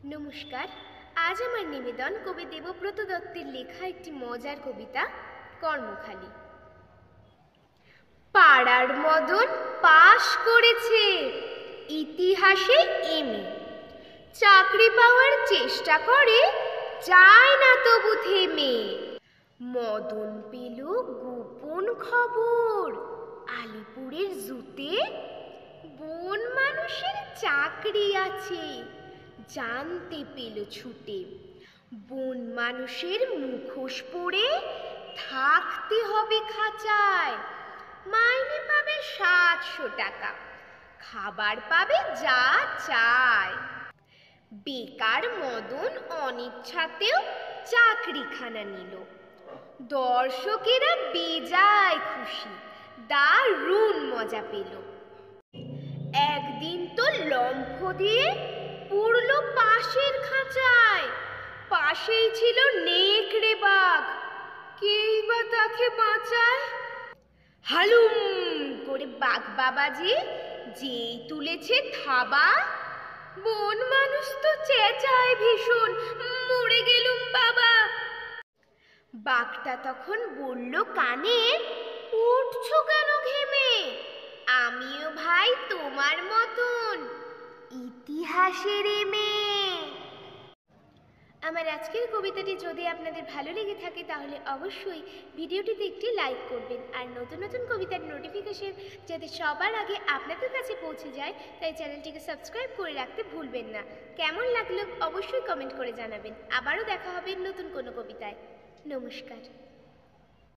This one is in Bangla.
নমস্কার। আজ আমার নিবেদন কবি দেবব্রত দত্তের লেখা একটি মজার কবিতা কর্মখালি। পাড়ার মদন পাশ করেছে ইতিহাসে এমএ, চাকরি পাওয়ার চেষ্টা করে যায় না তবু থেমে। মদন পেল গোপন খবর আলিপুরের জুতে, বন মানুষের চাকরি আছে জানতে পেল ছুটে। বন মানুষের মুখোশ পরে থাকতে হবে খাঁচায়, মাইনে পাবে 700 টাকা, খাবার পাবে যা চায়। বেকার মদন অনিচ্ছাতেও চাকরিখানা নিল, দর্শকেরা বেজায় খুশি, দারুণ মজা পেল। একদিন তো লম্ফ দিয়ে পড়ল পাশের খাঁচায়, পাশেই ছিল নেকড়ে বাঘ, কেই বা তাকে বাঁচায়। হালুম করে বাঘ বাবাজি যেই তুলেছে থাবা, বন মানুষ তো চেঁচায় ভীষণ, মরে গেলুম বাবা। বাঘটা তখন বলল কানে, উঠছো কেন ঘেমে, আমিও ভাই তোমার মতন ইতিহাসের মেয়ে। আমার আজকের কবিতাটি যদি আপনাদের ভালো লেগে থাকে তাহলে অবশ্যই ভিডিওটিতে একটি লাইক করবেন, আর নতুন নতুন কবিতার নোটিফিকেশন যাতে সবার আগে আপনাদের কাছে পৌঁছে যায় তাই চ্যানেলটিকে সাবস্ক্রাইব করে রাখতে ভুলবেন না। কেমন লাগলো অবশ্যই কমেন্ট করে জানাবেন। আবারও দেখা হবে নতুন কোনো কবিতায়। নমস্কার।